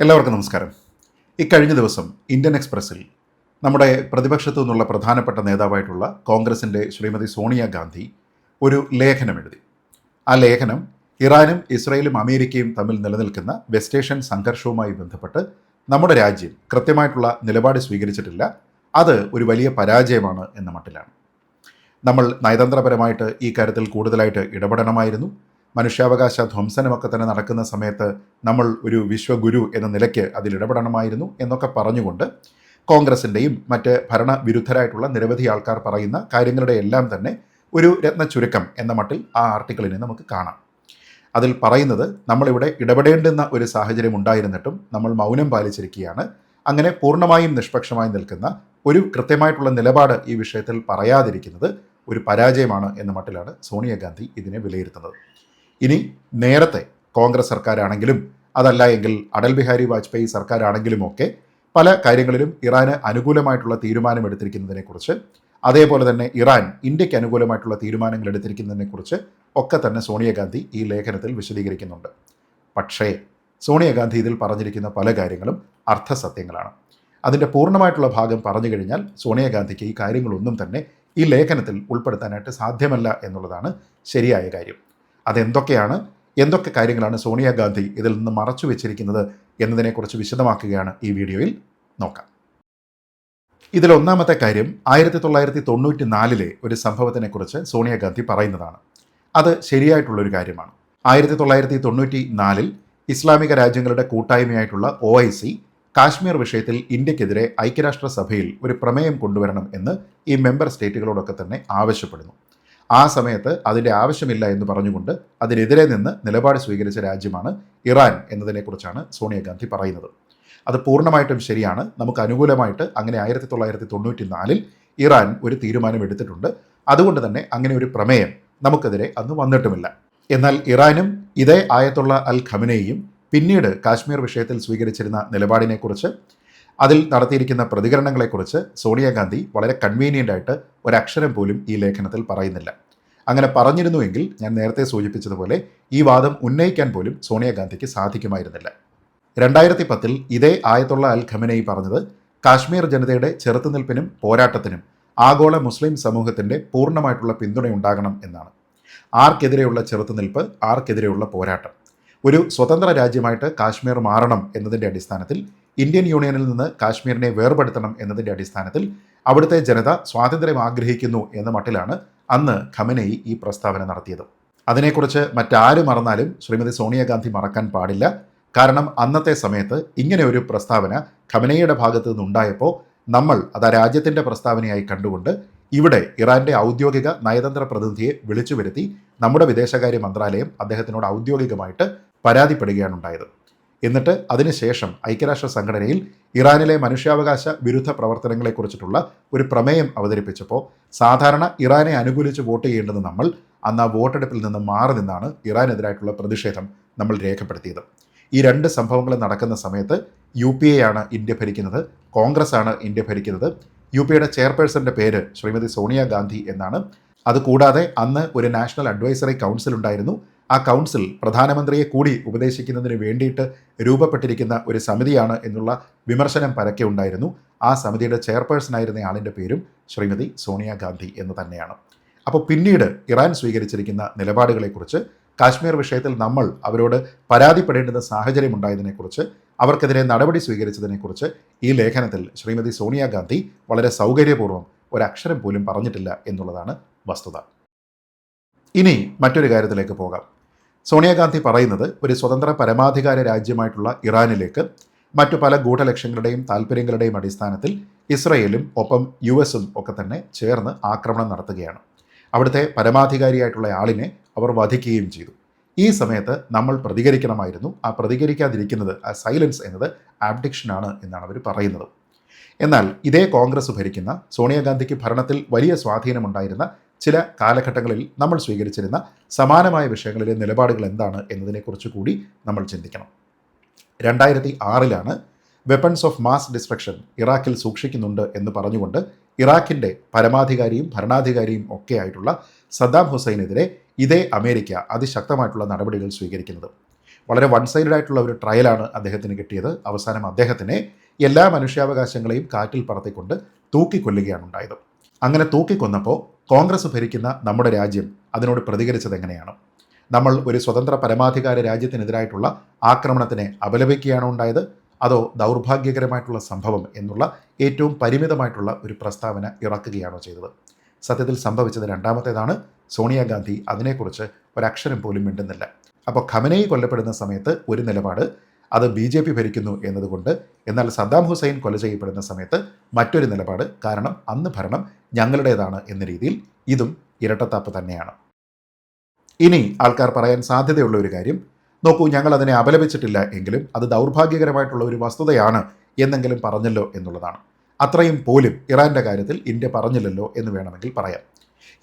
എല്ലാവർക്കും നമസ്കാരം. ഇക്കഴിഞ്ഞ ദിവസം ഇന്ത്യൻ എക്സ്പ്രസ്സിൽ നമ്മുടെ പ്രതിപക്ഷത്തു നിന്നുള്ള പ്രധാനപ്പെട്ട നേതാവായിട്ടുള്ള കോൺഗ്രസിൻ്റെ ശ്രീമതി സോണിയാഗാന്ധി ഒരു ലേഖനം എഴുതി. ആ ലേഖനം ഇറാനും ഇസ്രയേലും അമേരിക്കയും തമ്മിൽ നിലനിൽക്കുന്ന വെസ്റ്റ് ഏഷ്യൻ സംഘർഷവുമായി ബന്ധപ്പെട്ട് നമ്മുടെ രാജ്യം കൃത്യമായിട്ടുള്ള നിലപാട് സ്വീകരിച്ചിട്ടില്ല, അത് ഒരു വലിയ പരാജയമാണ് എന്ന മട്ടിലാണ്. നമ്മൾ നയതന്ത്രപരമായിട്ട് ഈ കാര്യത്തിൽ കൂടുതലായിട്ട് ഇടപെടണമായിരുന്നു. മനുഷ്യാവകാശ ധ്വംസനമൊക്കെ തന്നെ നടക്കുന്ന സമയത്ത് നമ്മൾ ഒരു വിശ്വഗുരു എന്ന നിലയ്ക്ക് അതിൽ ഇടപെടണമായിരുന്നു എന്നൊക്കെ പറഞ്ഞുകൊണ്ട് കോൺഗ്രസിൻ്റെയും മറ്റ് ഭരണവിരുദ്ധരായിട്ടുള്ള നിരവധി ആൾക്കാർ പറയുന്ന കാര്യങ്ങളുടെ എല്ലാം തന്നെ ഒരു രത്ന ചുരുക്കം എന്ന മട്ടിൽ ആ ആർട്ടിക്കിളിനെ നമുക്ക് കാണാം. അതിൽ പറയുന്നത് നമ്മളിവിടെ ഇടപെടേണ്ടുന്ന ഒരു സാഹചര്യം ഉണ്ടായിരുന്നിട്ടും നമ്മൾ മൗനം പാലിച്ചിരിക്കുകയാണ്. അങ്ങനെ പൂർണ്ണമായും നിഷ്പക്ഷമായി നിൽക്കുന്ന ഒരു കൃത്യമായിട്ടുള്ള നിലപാട് ഈ വിഷയത്തിൽ പറയാതിരിക്കുന്നത് ഒരു പരാജയമാണ് എന്ന മട്ടിലാണ് സോണിയാഗാന്ധി ഇതിനെ വിലയിരുത്തുന്നത്. ഇനി നേരത്തെ കോൺഗ്രസ് സർക്കാരാണെങ്കിലും അതല്ല എങ്കിൽ അടൽ ബിഹാരി വാജ്പേയി സർക്കാരാണെങ്കിലുമൊക്കെ പല കാര്യങ്ങളിലും ഇറാന് അനുകൂലമായിട്ടുള്ള തീരുമാനമെടുത്തിരിക്കുന്നതിനെക്കുറിച്ച്, അതേപോലെ തന്നെ ഇറാൻ ഇന്ത്യക്ക് അനുകൂലമായിട്ടുള്ള തീരുമാനങ്ങൾ എടുത്തിരിക്കുന്നതിനെക്കുറിച്ച് ഒക്കെ തന്നെ സോണിയാഗാന്ധി ഈ ലേഖനത്തിൽ വിശദീകരിക്കുന്നുണ്ട്. പക്ഷേ സോണിയാഗാന്ധി ഇതിൽ പറഞ്ഞിരിക്കുന്ന പല കാര്യങ്ങളും അർത്ഥസത്യങ്ങളാണ്. അതിൻ്റെ പൂർണ്ണമായിട്ടുള്ള ഭാഗം പറഞ്ഞു കഴിഞ്ഞാൽ സോണിയാഗാന്ധിക്ക് ഈ കാര്യങ്ങളൊന്നും തന്നെ ഈ ലേഖനത്തിൽ ഉൾപ്പെടുത്താനായിട്ട് സാധ്യമല്ല എന്നുള്ളതാണ് ശരിയായ കാര്യം. അതെന്തൊക്കെയാണ്, എന്തൊക്കെ കാര്യങ്ങളാണ് സോണിയാഗാന്ധി ഇതിൽ നിന്ന് മറച്ചു വെച്ചിരിക്കുന്നത് എന്നതിനെക്കുറിച്ച് വിശദമാക്കുകയാണ് ഈ വീഡിയോയിൽ നോക്കാം. ഇതിലൊന്നാമത്തെ കാര്യം 1994 ഒരു സംഭവത്തിനെക്കുറിച്ച് സോണിയാഗാന്ധി പറയുന്നതാണ്. അത് ശരിയായിട്ടുള്ളൊരു കാര്യമാണ്. 1994 ഇസ്ലാമിക രാജ്യങ്ങളുടെ കൂട്ടായ്മയായിട്ടുള്ള OIC കാശ്മീർ വിഷയത്തിൽ ഇന്ത്യക്കെതിരെ ഐക്യരാഷ്ട്രസഭയിൽ ഒരു പ്രമേയം കൊണ്ടുവരണം എന്ന് ഈ മെമ്പർ സ്റ്റേറ്റുകളോടൊക്കെ തന്നെ ആവശ്യപ്പെടുന്നു. ആ സമയത്ത് അതിൻ്റെ ആവശ്യമില്ല എന്ന് പറഞ്ഞുകൊണ്ട് അതിനെതിരെ നിന്ന് നിലപാട് സ്വീകരിച്ച രാജ്യമാണ് ഇറാൻ എന്നതിനെക്കുറിച്ചാണ് സോണിയാഗാന്ധി പറയുന്നത്. അത് പൂർണ്ണമായിട്ടും ശരിയാണ്. നമുക്ക് അനുകൂലമായിട്ട് അങ്ങനെ 1994 ഇറാൻ ഒരു തീരുമാനം എടുത്തിട്ടുണ്ട്. അതുകൊണ്ട് തന്നെ അങ്ങനെ ഒരു പ്രമേയം നമുക്കെതിരെ അന്ന് വന്നിട്ടുമില്ല. എന്നാൽ ഇറാനും ഇതേ ആയത്തുള്ള അൽ ഖമനേയും പിന്നീട് കാശ്മീർ വിഷയത്തിൽ സ്വീകരിച്ചിരുന്ന നിലപാടിനെക്കുറിച്ച്, അതിൽ നടത്തിയിരിക്കുന്ന പ്രതികരണങ്ങളെക്കുറിച്ച് സോണിയാഗാന്ധി വളരെ കൺവീനിയൻ്റായിട്ട് ഒരക്ഷരം പോലും ഈ ലേഖനത്തിൽ പറയുന്നില്ല. അങ്ങനെ പറഞ്ഞിരുന്നുവെങ്കിൽ ഞാൻ നേരത്തെ സൂചിപ്പിച്ചതുപോലെ ഈ വാദം ഉന്നയിക്കാൻ പോലും സോണിയാഗാന്ധിക്ക് സാധിക്കുമായിരുന്നില്ല. 2010 ഇതേ ആയത്തുള്ള അൽ ഖമനേയി പറഞ്ഞത് കാശ്മീർ ജനതയുടെ ചെറുത്തുനിൽപ്പിനും പോരാട്ടത്തിനും ആഗോള മുസ്ലിം സമൂഹത്തിൻ്റെ പൂർണ്ണമായിട്ടുള്ള പിന്തുണയുണ്ടാകണം എന്നാണ്. ആർക്കെതിരെയുള്ള ചെറുത്തുനിൽപ്പ്, ആർക്കെതിരെയുള്ള പോരാട്ടം. ഒരു സ്വതന്ത്ര രാജ്യമായിട്ട് കാശ്മീർ മാറണം എന്നതിൻ്റെ അടിസ്ഥാനത്തിൽ, ഇന്ത്യൻ യൂണിയനിൽ നിന്ന് കാശ്മീരിനെ വേർപെടുത്തണം എന്നതിൻ്റെ അടിസ്ഥാനത്തിൽ അവിടുത്തെ ജനത സ്വാതന്ത്ര്യം ആഗ്രഹിക്കുന്നു എന്ന മട്ടിലാണ് അന്ന് ഖമനേയി ഈ പ്രസ്താവന നടത്തിയത്. അതിനെക്കുറിച്ച് മറ്റാര് മറന്നാലും ശ്രീമതി സോണിയാഗാന്ധി മറക്കാൻ പാടില്ല. കാരണം അന്നത്തെ സമയത്ത് ഇങ്ങനെ ഒരു പ്രസ്താവന ഖമനേയിയുടെ ഭാഗത്തു നിന്നുണ്ടായപ്പോൾ നമ്മൾ അത് ആ രാജ്യത്തിൻ്റെ പ്രസ്താവനയായി കണ്ടുകൊണ്ട് ഇവിടെ ഇറാൻ്റെ ഔദ്യോഗിക നയതന്ത്ര പ്രതിനിധിയെ വിളിച്ചു വരുത്തി നമ്മുടെ വിദേശകാര്യ മന്ത്രാലയം അദ്ദേഹത്തിനോട് ഔദ്യോഗികമായിട്ട് പരാതിപ്പെടുകയാണ് ഉണ്ടായത്. എന്നിട്ട് അതിനുശേഷം ഐക്യരാഷ്ട്ര സംഘടനയിൽ ഇറാനിലെ മനുഷ്യാവകാശ വിരുദ്ധ പ്രവർത്തനങ്ങളെക്കുറിച്ചിട്ടുള്ള ഒരു പ്രമേയം അവതരിപ്പിച്ചപ്പോൾ സാധാരണ ഇറാനെ അനുകൂലിച്ച് വോട്ട് ചെയ്യേണ്ടത് നമ്മൾ അന്ന് ആ വോട്ടെടുപ്പിൽ നിന്ന് മാറി നിന്നാണ് ഇറാനെതിരായിട്ടുള്ള പ്രതിഷേധം നമ്മൾ രേഖപ്പെടുത്തിയത്. ഈ രണ്ട് സംഭവങ്ങൾ നടക്കുന്ന സമയത്ത് UPA ആണ് ഇന്ത്യ ഭരിക്കുന്നത്, കോൺഗ്രസ് ആണ് ഇന്ത്യ ഭരിക്കുന്നത്. UPAയുടെ ചെയർപേഴ്സൻ്റെ പേര് ശ്രീമതി സോണിയാഗാന്ധി എന്നാണ്. അതുകൂടാതെ അന്ന് ഒരു നാഷണൽ അഡ്വൈസറി കൗൺസിൽ ഉണ്ടായിരുന്നു. ആ കൗൺസിൽ പ്രധാനമന്ത്രിയെ കൂടി ഉപദേശിക്കുന്നതിന് വേണ്ടിയിട്ട് രൂപപ്പെട്ടിരിക്കുന്ന ഒരു സമിതിയാണ് എന്നുള്ള വിമർശനം പരക്കെ ഉണ്ടായിരുന്നു. ആ സമിതിയുടെ ചെയർപേഴ്സണായിരുന്ന ആളിൻ്റെ പേരും ശ്രീമതി സോണിയാഗാന്ധി എന്ന് തന്നെയാണ്. അപ്പോൾ പിന്നീട് ഇറാൻ സ്വീകരിച്ചിരിക്കുന്ന നിലപാടുകളെക്കുറിച്ച്, കാശ്മീർ വിഷയത്തിൽ നമ്മൾ അവരോട് പരാതിപ്പെടേണ്ടുന്ന സാഹചര്യം ഉണ്ടായതിനെക്കുറിച്ച്, അവർക്കെതിരെ നടപടി സ്വീകരിച്ചതിനെക്കുറിച്ച് ഈ ലേഖനത്തിൽ ശ്രീമതി സോണിയാഗാന്ധി വളരെ സൗകര്യപൂർവ്വം ഒരക്ഷരം പോലും പറഞ്ഞിട്ടില്ല എന്നുള്ളതാണ് വസ്തുത. ഇനി മറ്റൊരു കാര്യത്തിലേക്ക് പോകാം. സോണിയാഗാന്ധി പറയുന്നത് ഒരു സ്വതന്ത്ര പരമാധികാര രാജ്യമായിട്ടുള്ള ഇറാനിലേക്ക് മറ്റു പല ഗൂഢലക്ഷ്യങ്ങളുടെയും താല്പര്യങ്ങളുടെയും അടിസ്ഥാനത്തിൽ ഇസ്രയേലും ഒപ്പം US ഒക്കെ തന്നെ ചേർന്ന് ആക്രമണം നടത്തുകയാണ്. അവിടുത്തെ പരമാധികാരിയായിട്ടുള്ള ആളിനെ അവർ വധിക്കുകയും ചെയ്തു. ഈ സമയത്ത് നമ്മൾ പ്രതികരിക്കണമായിരുന്നു. ആ പ്രതികരിക്കാതിരിക്കുന്നത്, ആ സൈലൻസ് എന്നത് ആബ്ഡിക്ഷനാണ് എന്നാണ് അവർ പറയുന്നത്. എന്നാൽ ഇതേ കോൺഗ്രസ് ഭരിക്കുന്ന സോണിയാഗാന്ധിക്ക് ഭരണത്തിൽ വലിയ സ്വാധീനമുണ്ടായിരുന്ന ചില കാലഘട്ടങ്ങളിൽ നമ്മൾ സ്വീകരിച്ചിരുന്ന സമാനമായ വിഷയങ്ങളിലെ നിലപാടുകൾ എന്താണ് എന്നതിനെക്കുറിച്ച് കൂടി നമ്മൾ ചിന്തിക്കണം. 2006 വെപ്പൺസ് ഓഫ് മാസ് ഡിസ്ട്രക്ഷൻ ഇറാഖിൽ സൂക്ഷിക്കുന്നുണ്ട് എന്ന് പറഞ്ഞുകൊണ്ട് ഇറാഖിൻ്റെ പരമാധികാരിയും ഭരണാധികാരിയും ഒക്കെ ആയിട്ടുള്ള സദ്ദാം ഹുസൈനെതിരെ ഇതേ അമേരിക്ക അതിശക്തമായിട്ടുള്ള നടപടികൾ സ്വീകരിക്കുന്നത്. വളരെ വൺ സൈഡഡ് ആയിട്ടുള്ള ഒരു ട്രയലാണ് അദ്ദേഹത്തിന് കിട്ടിയത്. അവസാനം അദ്ദേഹത്തിനെ എല്ലാ മനുഷ്യാവകാശങ്ങളെയും കാറ്റിൽ പറത്തിക്കൊണ്ട് തൂക്കിക്കൊല്ലുകയാണ് ഉണ്ടായത്. അങ്ങനെ തൂക്കിക്കൊന്നപ്പോൾ കോൺഗ്രസ് ഭരിക്കുന്ന നമ്മുടെ രാജ്യം അതിനോട് പ്രതികരിച്ചത് എങ്ങനെയാണ്? നമ്മൾ ഒരു സ്വതന്ത്ര പരമാധികാര രാജ്യത്തിനെതിരായിട്ടുള്ള ആക്രമണത്തിനെ അപലപിക്കുകയാണോ ഉണ്ടായത്, അതോ ദൗർഭാഗ്യകരമായിട്ടുള്ള സംഭവം എന്നുള്ള ഏറ്റവും പരിമിതമായിട്ടുള്ള ഒരു പ്രസ്താവന ഇറക്കുകയാണോ ചെയ്തത്? സത്യത്തിൽ സംഭവിച്ചത് രണ്ടാമത്തേതാണ്. സോണിയാഗാന്ധി അതിനെക്കുറിച്ച് ഒരക്ഷരം പോലും മിണ്ടുന്നില്ല. അപ്പോൾ ഖമനേയി കൊല്ലപ്പെടുന്ന സമയത്ത് ഒരു നിലപാട്, അത് BJP ഭരിക്കുന്നു എന്നതുകൊണ്ട്, എന്നാൽ സദ്ദാം ഹുസൈൻ കൊല ചെയ്യപ്പെടുന്ന സമയത്ത് മറ്റൊരു നിലപാട്, കാരണം അന്ന് ഭരണം ഞങ്ങളുടേതാണ് എന്ന രീതിയിൽ. ഇതും ഇരട്ടത്താപ്പ് തന്നെയാണ്. ഇനി ആൾക്കാർ പറയാൻ സാധ്യതയുള്ള ഒരു കാര്യം, നോക്കൂ, ഞങ്ങൾ അതിനെ അപലപിച്ചിട്ടില്ല എങ്കിലും അത് ദൗർഭാഗ്യകരമായിട്ടുള്ള ഒരു വസ്തുതയാണ് എന്നെങ്കിലും പറഞ്ഞല്ലോ എന്നുള്ളതാണ്. അത്രയും പോലും ഇറാൻ്റെ കാര്യത്തിൽ ഇന്ത്യ പറഞ്ഞില്ലല്ലോ എന്ന് വേണമെങ്കിൽ പറയാം.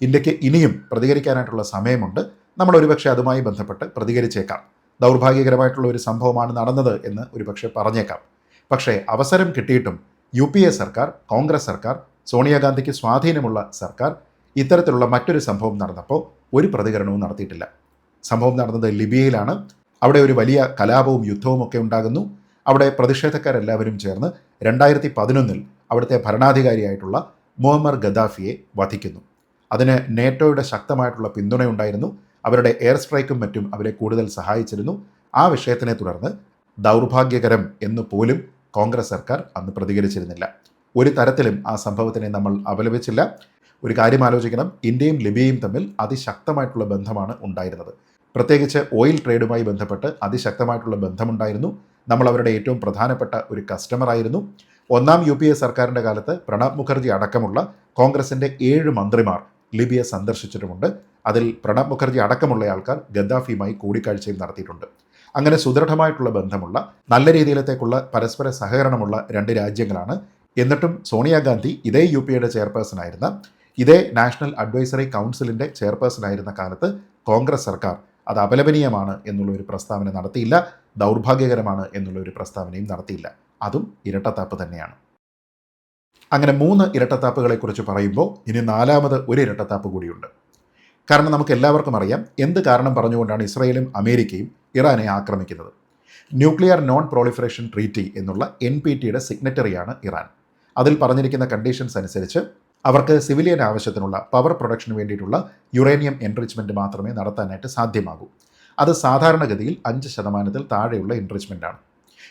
ഇന്ത്യക്ക് ഇനിയും പ്രതികരിക്കാനായിട്ടുള്ള സമയമുണ്ട്. നമ്മൾ ഒരുപക്ഷെ അതുമായി ബന്ധപ്പെട്ട് പ്രതികരിച്ചേക്കാം. ദൗർഭാഗ്യകരമായിട്ടുള്ള ഒരു സംഭവമാണ് നടന്നത് എന്ന് ഒരുപക്ഷെ പറഞ്ഞേക്കാം. പക്ഷേ അവസരം കിട്ടിയിട്ടും UPA സർക്കാർ, കോൺഗ്രസ് സർക്കാർ, സോണിയാഗാന്ധിക്ക് സ്വാധീനമുള്ള സർക്കാർ ഇത്തരത്തിലുള്ള മറ്റൊരു സംഭവം നടന്നപ്പോൾ ഒരു പ്രതികരണവും നടത്തിയിട്ടില്ല. സംഭവം നടന്നത് ലിബിയയിലാണ്. അവിടെ ഒരു വലിയ കലാപവും യുദ്ധവും ഒക്കെ ഉണ്ടാകുന്നു. അവിടെ പ്രതിഷേധക്കാരെല്ലാവരും ചേർന്ന് 2011 അവിടുത്തെ ഭരണാധികാരിയായിട്ടുള്ള മുഅമ്മർ ഗദ്ദാഫിയെ വധിക്കുന്നു. അതിന് നേറ്റോയുടെ ശക്തമായിട്ടുള്ള പിന്തുണയുണ്ടായിരുന്നു. അവരുടെ എയർ സ്ട്രൈക്കും മറ്റും അവരെ കൂടുതൽ സഹായിച്ചിരുന്നു. ആ വിഷയത്തിനെ തുടർന്ന് ദൗർഭാഗ്യകരം എന്ന് പോലും കോൺഗ്രസ് സർക്കാർ അന്ന് പ്രതികരിച്ചിരുന്നില്ല. ഒരു തരത്തിലും ആ സംഭവത്തിനെ നമ്മൾ അപലപിച്ചില്ല. ഒരു കാര്യം ആലോചിക്കണം, ഇന്ത്യയും ലിബിയയും തമ്മിൽ അതിശക്തമായിട്ടുള്ള ബന്ധമാണ് ഉണ്ടായിരുന്നത്. പ്രത്യേകിച്ച് ഓയിൽ ട്രേഡുമായി ബന്ധപ്പെട്ട് അതിശക്തമായിട്ടുള്ള ബന്ധമുണ്ടായിരുന്നു. നമ്മൾ അവരുടെ ഏറ്റവും പ്രധാനപ്പെട്ട ഒരു കസ്റ്റമറായിരുന്നു. ഒന്നാം UPA സർക്കാരിൻ്റെ കാലത്ത് പ്രണബ് മുഖർജി അടക്കമുള്ള കോൺഗ്രസിൻ്റെ 7 മന്ത്രിമാർ ലിബിയ സന്ദർശിച്ചിട്ടുമുണ്ട്. അതിൽ പ്രണബ് മുഖർജി അടക്കമുള്ള ആൾക്കാർ ഗദ്ദാഫിയുമായി കൂടിക്കാഴ്ചയും നടത്തിയിട്ടുണ്ട്. അങ്ങനെ സുദൃഢമായിട്ടുള്ള ബന്ധമുള്ള, നല്ല രീതിയിലത്തേക്കുള്ള പരസ്പര സഹകരണമുള്ള 2 രാജ്യങ്ങളാണ്. എന്നിട്ടും സോണിയാഗാന്ധി ഇതേ UPAയുടെ ചെയർപേഴ്സണായിരുന്ന, ഇതേ നാഷണൽ അഡ്വൈസറി കൗൺസിലിൻ്റെ ചെയർപേഴ്സണായിരുന്ന കാലത്ത് കോൺഗ്രസ് സർക്കാർ അത് അപലപനീയമാണ് എന്നുള്ള ഒരു പ്രസ്താവന നടത്തിയില്ല, ദൗർഭാഗ്യകരമാണ് എന്നുള്ള ഒരു പ്രസ്താവനയും നടത്തിയില്ല. അതും ഇരട്ടത്താപ്പ് തന്നെയാണ്. അങ്ങനെ 3 ഇരട്ടത്താപ്പുകളെക്കുറിച്ച് പറയുമ്പോൾ ഇനി 4ാമത് ഒരു ഇരട്ടത്താപ്പ് കൂടിയുണ്ട്. കാരണം നമുക്ക് എല്ലാവർക്കും അറിയാം എന്ത് കാരണം പറഞ്ഞുകൊണ്ടാണ് ഇസ്രായേലും അമേരിക്കയും ഇറാനെ ആക്രമിക്കുന്നത്. ന്യൂക്ലിയർ നോൺ പ്രോളിഫറേഷൻ ട്രീറ്റി എന്നുള്ള NPTയുടെ സിഗ്നറ്ററിയാണ് ഇറാൻ. അതിൽ പറഞ്ഞിരിക്കുന്ന കണ്ടീഷൻസ് അനുസരിച്ച് അവർക്ക് സിവിലിയൻ ആവശ്യത്തിനുള്ള പവർ പ്രൊഡക്ഷന് വേണ്ടിയിട്ടുള്ള യുറേനിയം എൻറിച്ച്മെൻറ്റ് മാത്രമേ നടത്താനായിട്ട് സാധ്യമാകൂ. അത് സാധാരണഗതിയിൽ 5% താഴെയുള്ള എൻറിച്ച്മെൻറ്റാണ്.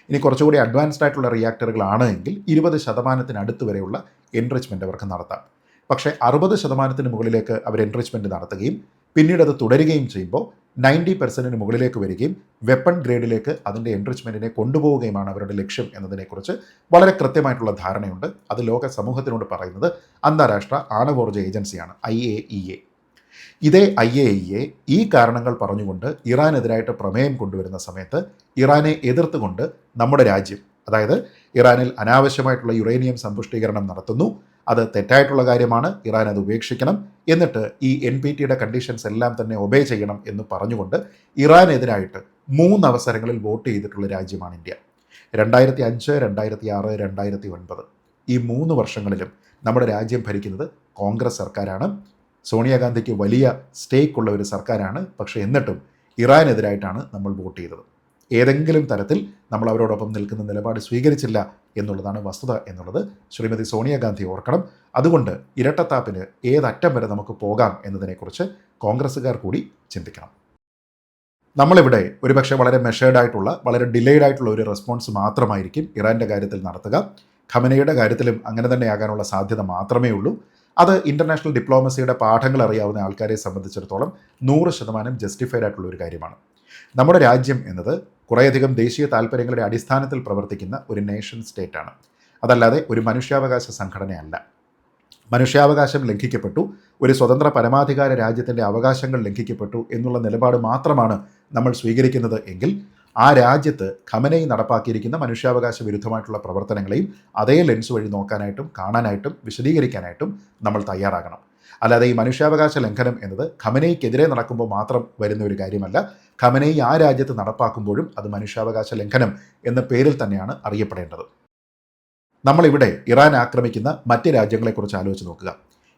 ഇനി കുറച്ചുകൂടി അഡ്വാൻസ്ഡ് ആയിട്ടുള്ള റിയാക്ടറുകളാണ് എങ്കിൽ 20% വരെയുള്ള എൻറിച്ച്മെൻറ്റ് അവർക്ക് നടത്താം. പക്ഷേ 60% മുകളിലേക്ക് അവർ എൻറിച്ച്മെൻറ്റ് നടത്തുകയും പിന്നീട് അത് തുടരുകയും ചെയ്യുമ്പോൾ 90% മുകളിലേക്ക് വരികയും വെപ്പൺ ഗ്രേഡിലേക്ക് അതിൻ്റെ എൻറിച്ച്മെൻറ്റിനെ കൊണ്ടുപോവുകയുമാണ് അവരുടെ ലക്ഷ്യം എന്നതിനെക്കുറിച്ച് വളരെ കൃത്യമായിട്ടുള്ള ധാരണയുണ്ട്. അത് ലോക സമൂഹത്തിനോട് പറയുന്നത് അന്താരാഷ്ട്ര ആണവോർജ്ജ ഏജൻസിയാണ്, IAEA. ഇതേ IAEA ഈ കാരണങ്ങൾ പറഞ്ഞുകൊണ്ട് ഇറാനെതിരായിട്ട് പ്രമേയം കൊണ്ടുവരുന്ന സമയത്ത് ഇറാനെ എതിർത്തുകൊണ്ട് നമ്മുടെ രാജ്യം, അതായത് ഇറാനിൽ അനാവശ്യമായിട്ടുള്ള യുറേനിയം സമ്പുഷ്ടീകരണം നടത്തുന്നു, അത് തെറ്റായിട്ടുള്ള കാര്യമാണ്, ഇറാൻ അത് ഉപേക്ഷിക്കണം, എന്നിട്ട് ഈ NPTയുടെ കണ്ടീഷൻസ് എല്ലാം തന്നെ ഒബേ ചെയ്യണം എന്ന് പറഞ്ഞുകൊണ്ട് ഇറാനെതിരായിട്ട് 3 അവസരങ്ങളിൽ വോട്ട് ചെയ്തിട്ടുള്ള രാജ്യമാണ് ഇന്ത്യ. 2005, 2006, 2009 ഈ 3 വർഷങ്ങളിലും നമ്മുടെ രാജ്യം ഭരിക്കുന്നത് കോൺഗ്രസ് സർക്കാരാണ്. സോണിയാഗാന്ധിക്ക് വലിയ സ്റ്റേക്കുള്ള ഒരു സർക്കാരാണ്. പക്ഷേ എന്നിട്ടും ഇറാനെതിരായിട്ടാണ് നമ്മൾ വോട്ട് ചെയ്തത്. ഏതെങ്കിലും തരത്തിൽ നമ്മൾ അവരോടൊപ്പം നിൽക്കുന്ന നിലപാട് സ്വീകരിച്ചില്ല എന്നുള്ളതാണ് വസ്തുത എന്നുള്ളത് ശ്രീമതി സോണിയാഗാന്ധി ഓർക്കണം. അതുകൊണ്ട് ഇരട്ടത്താപ്പിന് ഏതറ്റം വരെ നമുക്ക് പോകാം എന്നതിനെക്കുറിച്ച് കോൺഗ്രസ്സുകാർ കൂടി ചിന്തിക്കണം. നമ്മളിവിടെ ഒരുപക്ഷെ വളരെ മെഷേർഡായിട്ടുള്ള, വളരെ ഡിലേഡ് ആയിട്ടുള്ള ഒരു റെസ്പോൺസ് മാത്രമായിരിക്കും ഇറാൻ്റെ കാര്യത്തിൽ നടത്തുക. ഖമനയുടെ കാര്യത്തിലും അങ്ങനെ തന്നെയാകാനുള്ള സാധ്യത മാത്രമേ ഉള്ളൂ. അത് ഇൻ്റർനാഷണൽ ഡിപ്ലോമസിയുടെ പാഠങ്ങൾ അറിയാവുന്ന ആൾക്കാരെ സംബന്ധിച്ചിടത്തോളം 100% ജസ്റ്റിഫൈഡ് ആയിട്ടുള്ള ഒരു കാര്യമാണ്. നമ്മുടെ രാജ്യം എന്നത് കുറേയധികം ദേശീയ താല്പര്യങ്ങളുടെ അടിസ്ഥാനത്തിൽ പ്രവർത്തിക്കുന്ന ഒരു നേഷൻ സ്റ്റേറ്റാണ്. അതല്ലാതെ ഒരു മനുഷ്യാവകാശ സംഘടനയല്ല. മനുഷ്യാവകാശം ലംഘിക്കപ്പെട്ടു, ഒരു സ്വതന്ത്ര പരമാധികാര രാജ്യത്തിൻ്റെ അവകാശങ്ങൾ ലംഘിക്കപ്പെട്ടു എന്നുള്ള നിലപാട് മാത്രമാണ് നമ്മൾ സ്വീകരിക്കുന്നത് എങ്കിൽ ആ രാജ്യത്ത് ഖമനേയി നടപ്പാക്കിയിരിക്കുന്ന മനുഷ്യാവകാശ വിരുദ്ധമായിട്ടുള്ള പ്രവർത്തനങ്ങളെയും അതേ ലെൻസ് വഴി നോക്കാനായിട്ടും കാണാനായിട്ടും വിശദീകരിക്കാനായിട്ടും നമ്മൾ തയ്യാറാകണം. അല്ലാതെ ഈ മനുഷ്യാവകാശ ലംഘനം എന്നത് ഖമനേയിക്കെതിരെ നടക്കുമ്പോൾ മാത്രം വരുന്ന ഒരു കാര്യമല്ല. ഖമനേയി ആ രാജ്യത്ത് നടപ്പാക്കുമ്പോഴും അത് മനുഷ്യാവകാശ ലംഘനം എന്ന പേരിൽ തന്നെയാണ് അറിയപ്പെടേണ്ടത്. നമ്മളിവിടെ ഇറാൻ ആക്രമിക്കുന്ന മറ്റ് രാജ്യങ്ങളെക്കുറിച്ച് ആലോചിച്ച് നോക്കുക.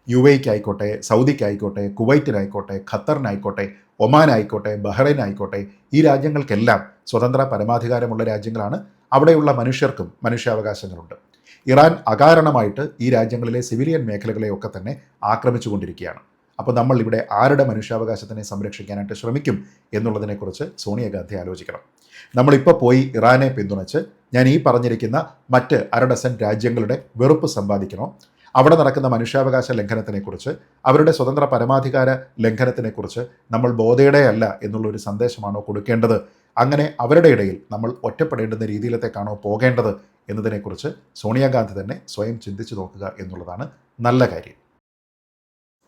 UAE-ക്കായിക്കോട്ടെ, സൗദിക്കായിക്കോട്ടെ, കുവൈറ്റിനായിക്കോട്ടെ, ഖത്തറിനായിക്കോട്ടെ, ഒമാനായിക്കോട്ടെ, ബഹ്റൈനായിക്കോട്ടെ, ഈ രാജ്യങ്ങൾക്കെല്ലാം സ്വതന്ത്ര പരമാധികാരമുള്ള രാജ്യങ്ങളാണ്. അവിടെയുള്ള മനുഷ്യർക്കും മനുഷ്യാവകാശങ്ങളുണ്ട്. ഇറാൻ അകാരണമായിട്ട് ഈ രാജ്യങ്ങളിലെ സിവിലിയൻ മേഖലകളെയൊക്കെ തന്നെ ആക്രമിച്ചുകൊണ്ടിരിക്കുകയാണ്. അപ്പോൾ നമ്മൾ ഇവിടെ ആരുടെ മനുഷ്യാവകാശത്തിനെ സംരക്ഷിക്കാനായിട്ട് ശ്രമിക്കും എന്നുള്ളതിനെക്കുറിച്ച് സോണിയാഗാന്ധി ആലോചിക്കണം. നമ്മളിപ്പോൾ പോയി ഇറാനെ പിന്തുണച്ച് ഞാൻ ഈ പറഞ്ഞിരിക്കുന്ന മറ്റ് 1/2 ഡസൻ രാജ്യങ്ങളുടെ വെറുപ്പ് സമ്പാദിക്കണോ? അവിടെ നടക്കുന്ന മനുഷ്യാവകാശ ലംഘനത്തിനെക്കുറിച്ച്, അവരുടെ സ്വതന്ത്ര പരമാധികാര ലംഘനത്തിനെക്കുറിച്ച് നമ്മൾ ബോധേടയല്ല എന്നുള്ളൊരു സന്ദേശമാണോ കൊടുക്കേണ്ടത്? അങ്ങനെ അവരുടെ ഇടയിൽ നമ്മൾ ഒറ്റപ്പെടേണ്ടുന്ന രീതിയിലത്തേക്കാണോ പോകേണ്ടത് എന്നതിനെക്കുറിച്ച് സോണിയാഗാന്ധി തന്നെ സ്വയം ചിന്തിച്ചു നോക്കുക എന്നുള്ളതാണ് നല്ല കാര്യം.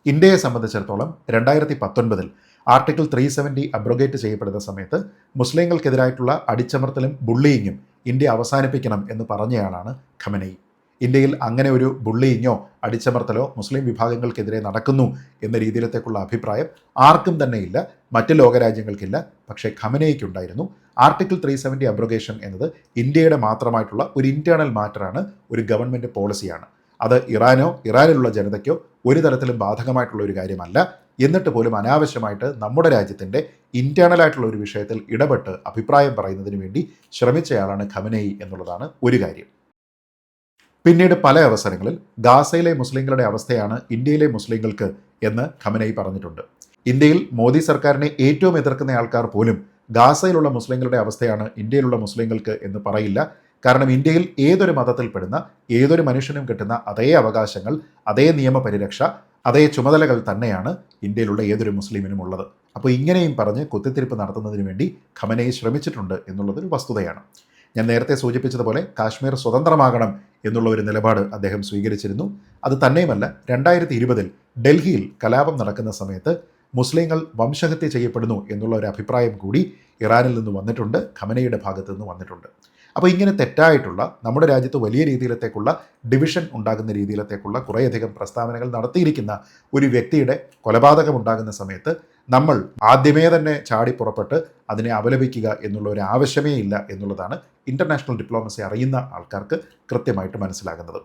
ഇന്ത്യയെ സംബന്ധിച്ചിടത്തോളം 2019 ആർട്ടിക്കിൾ 370 അബ്രോഗേറ്റ് ചെയ്യപ്പെടുന്ന സമയത്ത് മുസ്ലിങ്ങൾക്കെതിരായിട്ടുള്ള അടിച്ചമർത്തലും ബുള്ളിയിങ്ങും ഇന്ത്യ അവസാനിപ്പിക്കണം എന്ന് പറഞ്ഞയാളാണ് ഖമനേയി. ഇന്ത്യയിൽ അങ്ങനെ ഒരു ബുള്ളിയിങ്ങോ അടിച്ചമർത്തലോ മുസ്ലിം വിഭാഗങ്ങൾക്കെതിരെ നടക്കുന്നു എന്ന രീതിയിലത്തേക്കുള്ള അഭിപ്രായം ആർക്കും തന്നെയില്ല, മറ്റ് ലോകരാജ്യങ്ങൾക്കില്ല. പക്ഷേ ഖമനേയിക്കുണ്ടായിരുന്നു. ആർട്ടിക്കിൾ 370 അബ്രോഗേഷൻ എന്നത് ഇന്ത്യയുടെ മാത്രമായിട്ടുള്ള ഒരു ഇൻറ്റേർണൽ മാറ്ററാണ്, ഒരു ഗവൺമെൻറ് പോളിസിയാണ്. അത് ഇറാനോ ഇറാനിലുള്ള ജനതയ്ക്കോ ഒരു തരത്തിലും ബാധകമായിട്ടുള്ള ഒരു കാര്യമല്ല. എന്നിട്ട് പോലും അനാവശ്യമായിട്ട് നമ്മുടെ രാജ്യത്തിൻ്റെ ഇൻറ്റേർണലായിട്ടുള്ള ഒരു വിഷയത്തിൽ ഇടപെട്ട് അഭിപ്രായം പറയുന്നതിന് വേണ്ടി ശ്രമിച്ചയാളാണ് ഖമനേയി എന്നുള്ളതാണ് ഒരു കാര്യം. പിന്നീട് പല അവസരങ്ങളിൽ ഗാസയിലെ മുസ്ലിങ്ങളുടെ അവസ്ഥയാണ് ഇന്ത്യയിലെ മുസ്ലിങ്ങൾക്ക് എന്ന് ഖമനേയി പറഞ്ഞിട്ടുണ്ട്. ഇന്ത്യയിൽ മോദി സർക്കാരിനെ ഏറ്റവും എതിർക്കുന്ന ആൾക്കാർ പോലും ഗാസയിലുള്ള മുസ്ലിങ്ങളുടെ അവസ്ഥയാണ് ഇന്ത്യയിലുള്ള മുസ്ലിങ്ങൾക്ക് എന്ന് പറയില്ല. കാരണം ഇന്ത്യയിൽ ഏതൊരു മതത്തിൽപ്പെടുന്ന ഏതൊരു മനുഷ്യനും കിട്ടുന്ന അതേ അവകാശങ്ങൾ, അതേ നിയമപരിരക്ഷ, അതേ ചുമതലകൾ തന്നെയാണ് ഇന്ത്യയിലുള്ള ഏതൊരു മുസ്ലിമിനും ഉള്ളത്. അപ്പോൾ ഇങ്ങനെയും പറഞ്ഞ് കുത്തിത്തിരിപ്പ് നടത്തുന്നതിന് വേണ്ടി ഖമനേയി ശ്രമിച്ചിട്ടുണ്ട് എന്നുള്ളതൊരു വസ്തുതയാണ്. ഞാൻ നേരത്തെ സൂചിപ്പിച്ചതുപോലെ കാശ്മീർ സ്വതന്ത്രമാകണം എന്നുള്ള ഒരു നിലപാട് അദ്ദേഹം സ്വീകരിച്ചിരുന്നു. അത് തന്നെയുമല്ല, 2020 ഡൽഹിയിൽ കലാപം നടക്കുന്ന സമയത്ത് മുസ്ലിങ്ങൾ വംശഹത്യ ചെയ്യപ്പെടുന്നു എന്നുള്ള ഒരു അഭിപ്രായം കൂടി ഇറാനിൽ നിന്ന് വന്നിട്ടുണ്ട്, ഖമനേയിയുടെ ഭാഗത്തു നിന്ന് വന്നിട്ടുണ്ട്. അപ്പോൾ ഇങ്ങനെ തെറ്റായിട്ടുള്ള, നമ്മുടെ രാജ്യത്ത് വലിയ രീതിയിലത്തേക്കുള്ള ഡിവിഷൻ ഉണ്ടാകുന്ന രീതിയിലത്തേക്കുള്ള കുറേയധികം പ്രസ്താവനകൾ നടത്തിയിരിക്കുന്ന ഒരു വ്യക്തിയുടെ കൊലപാതകം ഉണ്ടാകുന്ന സമയത്ത് നമ്മൾ ആദ്യമേ തന്നെ ചാടി പുറപ്പെട്ട് അതിനെ അപലപിക്കുക എന്നുള്ള ഒരു ആവശ്യമേ ഇല്ല എന്നുള്ളതാണ് ഇൻ്റർനാഷണൽ ഡിപ്ലോമസി അറിയുന്ന ആൾക്കാർക്ക് കൃത്യമായിട്ട് മനസ്സിലാകുന്നത്.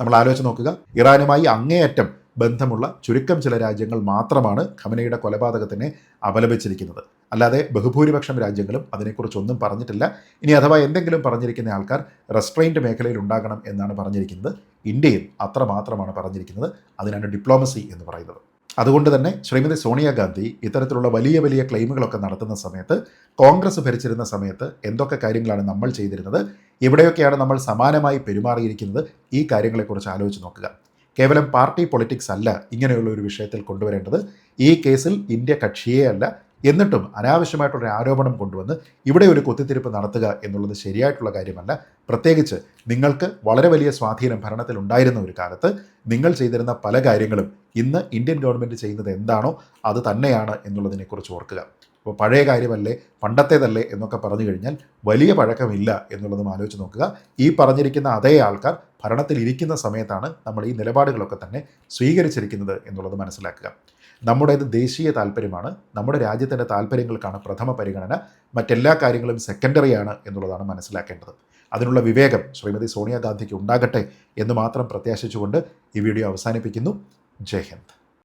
നമ്മൾ ആലോചിച്ച് നോക്കുക, ഇറാനുമായി അങ്ങേയറ്റം ബന്ധമുള്ള ചുരുക്കം ചില രാജ്യങ്ങൾ മാത്രമാണ് ഖമനേയിയുടെ കൊലപാതകത്തിനെ അപലപിച്ചിരിക്കുന്നത്. അല്ലാതെ ബഹുഭൂരിപക്ഷം രാജ്യങ്ങളും അതിനെക്കുറിച്ചൊന്നും പറഞ്ഞിട്ടില്ല. ഇനി അഥവാ എന്തെങ്കിലും പറഞ്ഞിരിക്കുന്ന ആൾക്കാർ റെസ്ട്രെയിൻറ്റ് മേഖലയിൽ ഉണ്ടാകണം എന്നാണ് പറഞ്ഞിരിക്കുന്നത്. ഇന്ത്യയും അത്രമാത്രമാണ് പറഞ്ഞിരിക്കുന്നത്. അതിനാണ് ഡിപ്ലോമസി എന്ന് പറയുന്നത്. അതുകൊണ്ട് തന്നെ ശ്രീമതി സോണിയാഗാന്ധി ഇത്തരത്തിലുള്ള വലിയ വലിയ ക്ലെയിമുകളൊക്കെ നടത്തുന്ന സമയത്ത്, കോൺഗ്രസ് ഭരിച്ചിരുന്ന സമയത്ത് എന്തൊക്കെ കാര്യങ്ങളാണ് നമ്മൾ ചെയ്തിരുന്നത്, എവിടെയൊക്കെയാണ് നമ്മൾ സമാനമായി പെരുമാറിയിരിക്കുന്നത്, ഈ കാര്യങ്ങളെക്കുറിച്ച് ആലോചിച്ച് നോക്കുക. കേവലം പാർട്ടി പൊളിറ്റിക്സ് അല്ല ഇങ്ങനെയുള്ള ഒരു വിഷയത്തിൽ കൊണ്ടുവരേണ്ടത്. ഈ കേസിൽ ഇന്ത്യ കക്ഷിയേ അല്ല. എന്നിട്ടും അനാവശ്യമായിട്ടുള്ള ആരോപണം കൊണ്ടുവന്ന് ഇവിടെ ഒരു കുത്തിത്തിരിപ്പ് നടത്തുക എന്നുള്ളത് ശരിയായിട്ടുള്ള കാര്യമല്ല. പ്രത്യേകിച്ച് നിങ്ങൾക്ക് വളരെ വലിയ സ്വാധീനം ഭരണത്തിൽ ഉണ്ടായിരുന്ന ഒരു കാലത്ത് നിങ്ങൾ ചെയ്തിരുന്ന പല കാര്യങ്ങളും ഇന്ന് ഇന്ത്യൻ ഗവൺമെൻറ് ചെയ്യുന്നത് എന്താണോ അത് തന്നെയാണ് എന്നുള്ളതിനെക്കുറിച്ച് ഓർക്കുക. അപ്പോൾ പഴയ കാര്യമല്ലേ, പണ്ടത്തേതല്ലേ എന്നൊക്കെ പറഞ്ഞു കഴിഞ്ഞാൽ വലിയ പഴക്കമില്ല എന്നുള്ളതും ആലോചിച്ച് നോക്കുക. ഈ പറഞ്ഞിരിക്കുന്ന അതേ ആൾക്കാർ ഭരണത്തിൽ ഇരിക്കുന്ന സമയത്താണ് നമ്മൾ ഈ നിലപാടുകളൊക്കെ തന്നെ സ്വീകരിച്ചിരിക്കുന്നത് എന്നുള്ളത് മനസ്സിലാക്കുക. നമ്മുടേത് ദേശീയ താല്പര്യമാണ്, നമ്മുടെ രാജ്യത്തിൻ്റെ താല്പര്യങ്ങൾക്കാണ് പ്രഥമ പരിഗണന, മറ്റെല്ലാ കാര്യങ്ങളും സെക്കൻഡറിയാണ് എന്നുള്ളതാണ് മനസ്സിലാക്കേണ്ടത്. അതിനുള്ള വിവേകം ശ്രീമതി സോണിയാഗാന്ധിക്ക് ഉണ്ടാകട്ടെ എന്ന് മാത്രം പ്രത്യാശിച്ചുകൊണ്ട് ഈ വീഡിയോ അവസാനിപ്പിക്കുന്നു. ജയ് ഹിന്ദ്.